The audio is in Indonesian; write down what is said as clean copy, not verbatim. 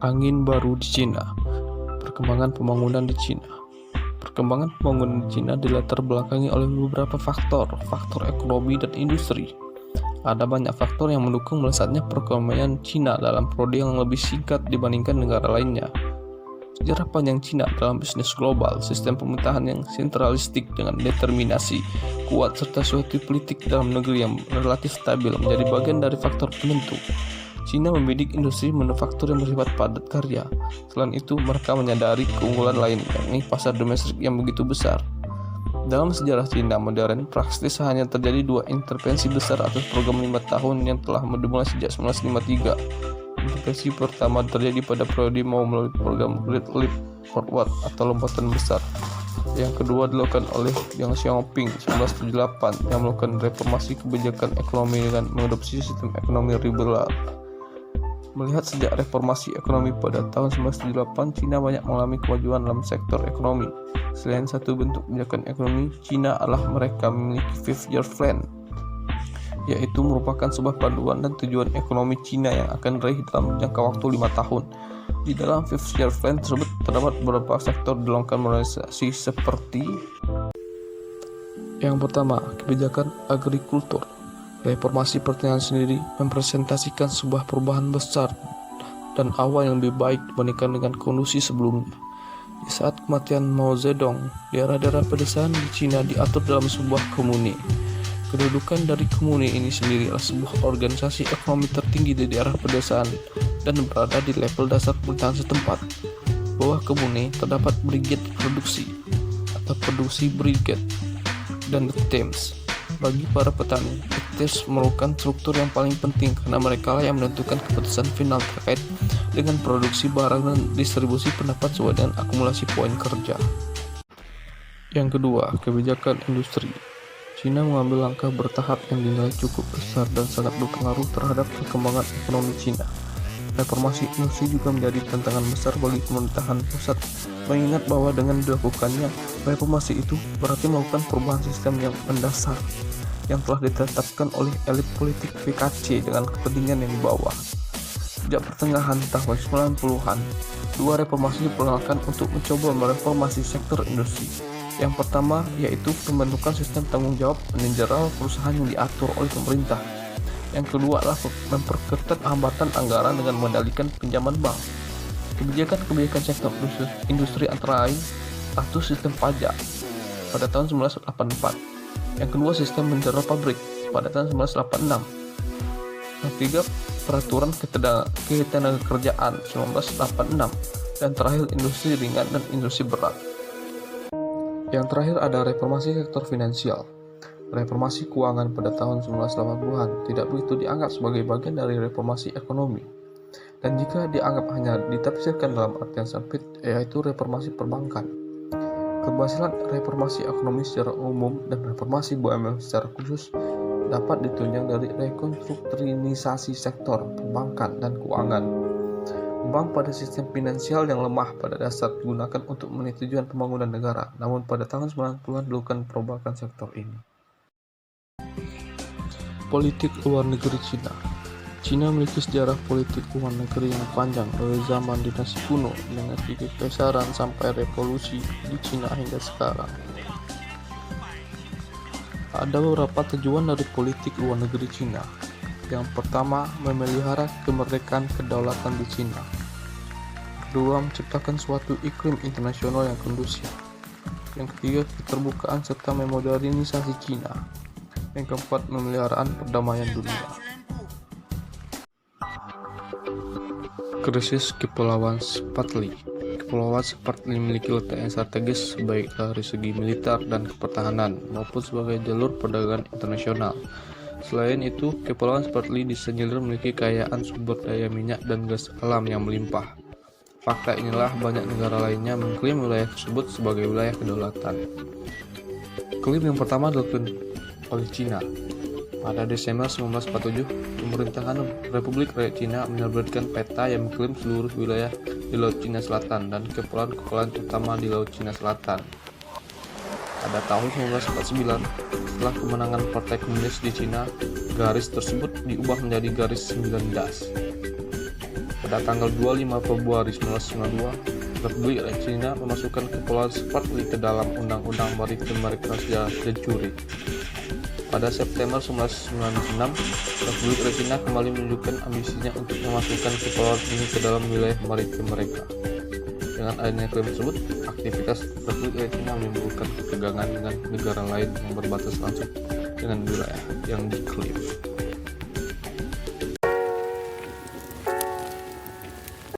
Angin baru di Cina. Perkembangan pembangunan di Cina. Perkembangan pembangunan di Cina dilatar belakangi oleh beberapa faktor ekonomi dan industri. Ada banyak faktor yang mendukung melesatnya perekonomian Cina dalam periode yang lebih singkat dibandingkan negara lainnya. Sejarah panjang Cina dalam bisnis global, sistem pemerintahan yang sentralistik dengan determinasi kuat, serta suatu politik dalam negeri yang relatif stabil menjadi bagian dari faktor penentu. Cina membidik industri manufaktur yang bersifat padat karya. Selain itu, mereka menyadari keunggulan lain, yakni pasar domestik yang begitu besar. Dalam sejarah Cina modern, praktis hanya terjadi dua intervensi besar atas program 5 tahun yang telah dimulai sejak 1953. Intervensi pertama terjadi pada periode Mao melalui program Great Leap Forward atau lompatan besar. Yang kedua dilakukan oleh Deng Xiaoping 1978 yang melakukan reformasi kebijakan ekonomi dengan mengadopsi sistem ekonomi liberal. Melihat sejak reformasi ekonomi pada tahun 1978, Cina banyak mengalami kemajuan dalam sektor ekonomi. Selain satu bentuk kebijakan ekonomi, Cina adalah mereka memiliki Five-Year Plan, yaitu merupakan sebuah panduan dan tujuan ekonomi Cina yang akan diraih dalam jangka waktu 5 tahun. Di dalam Five-Year Plan tersebut terdapat beberapa sektor dilakukan modernisasi seperti yang pertama, kebijakan agrikultur. Reformasi pertanian sendiri mempresentasikan sebuah perubahan besar dan awal yang lebih baik dibandingkan dengan kondisi sebelumnya. Di saat kematian Mao Zedong, daerah-daerah pedesaan di Cina diatur dalam sebuah komune. Kedudukan dari komune ini sendiri adalah sebuah organisasi ekonomi tertinggi di daerah pedesaan dan berada di level dasar pemerintahan setempat. Bawah komune terdapat brigade produksi atau produksi brigade dan teams. Bagi para petani, teams merupakan struktur yang paling penting karena mereka lah yang menentukan keputusan final terkait dengan produksi barang dan distribusi pendapat sesuai dengan akumulasi poin kerja. Yang kedua, kebijakan industri. Cina mengambil langkah bertahap yang dinilai cukup besar dan sangat berpengaruh terhadap perkembangan ekonomi Cina. Reformasi industri juga menjadi tantangan besar bagi pemerintahan pusat, mengingat bahwa dengan dilakukannya reformasi itu berarti melakukan perubahan sistem yang mendasar yang telah ditetapkan oleh elit politik PKC dengan kepentingan yang di bawah. Sejak pertengahan tahun 90-an, dua reformasi diperkenalkan untuk mencoba mereformasi sektor industri. Yang pertama yaitu pembentukan sistem tanggung jawab manajerial perusahaan yang diatur oleh pemerintah. Yang kedua adalah memperketat hambatan anggaran dengan mengendalikan pinjaman bank. Kebijakan sektor industri antara lain satu, sistem pajak pada tahun 1984. Yang kedua, sistem bendera pabrik pada tahun 1986. Yang ketiga, peraturan ketenagakerjaan 1986. Dan terakhir, industri ringan dan industri berat. Yang terakhir ada reformasi sektor finansial. Reformasi keuangan pada tahun 1980-an tidak begitu dianggap sebagai bagian dari reformasi ekonomi. Dan jika dianggap hanya ditafsirkan dalam artian sempit, yaitu reformasi perbankan. Keberhasilan reformasi ekonomi secara umum dan reformasi BUMN secara khusus dapat ditunjang dari rekonstrukturisasi sektor perbankan dan keuangan. Bank pada sistem finansial yang lemah pada dasar digunakan untuk memenuhi tujuan pembangunan negara, namun pada tahun 90-an dilakukan perubahan sektor ini. Politik luar negeri Cina. Cina memiliki sejarah politik luar negeri yang panjang dari zaman dinasti kuno dengan kekaisaran sampai revolusi di Cina hingga sekarang. Ada beberapa tujuan dari politik luar negeri Cina. Yang pertama, memelihara kemerdekaan kedaulatan di Cina. Kedua, menciptakan suatu iklim internasional yang kondusif. Yang ketiga, keterbukaan serta memodernisasi Cina. Yang keempat, pemeliharaan perdamaian dunia. Krisis Kepulauan Spratly. Kepulauan Spratly memiliki letak yang strategis baik dari segi militer dan pertahanan maupun sebagai jalur perdagangan internasional. Selain itu, Kepulauan Spratly disinyalir memiliki kekayaan sumber daya minyak dan gas alam yang melimpah. Fakta inilah banyak negara lainnya mengklaim wilayah tersebut sebagai wilayah kedaulatan. Klaim yang pertama dilakukan oleh Cina. Pada Desember 1947, pemerintahan Republik Rakyat Cina menerbitkan peta yang mengklaim seluruh wilayah di Laut Cina Selatan dan kepulauan-kepulauan utama di Laut Cina Selatan. Pada tahun 1949, setelah kemenangan Partai Komunis di Cina, garis tersebut diubah menjadi garis 19. Pada tanggal 25 Februari 1992, Republik Rakyat Cina memasukkan Kepulauan Spratly ke dalam Undang-Undang Maritim Mereka de jure. Pada September 1996, Republik Rakyat Cina kembali menunjukkan ambisinya untuk memasukkan kepulauan ini ke dalam wilayah maritim mereka. Dengan adanya klaim tersebut, aktivitas Republik Rakyat Cina menimbulkan ketegangan dengan negara lain yang berbatasan langsung dengan wilayah yang diklaim.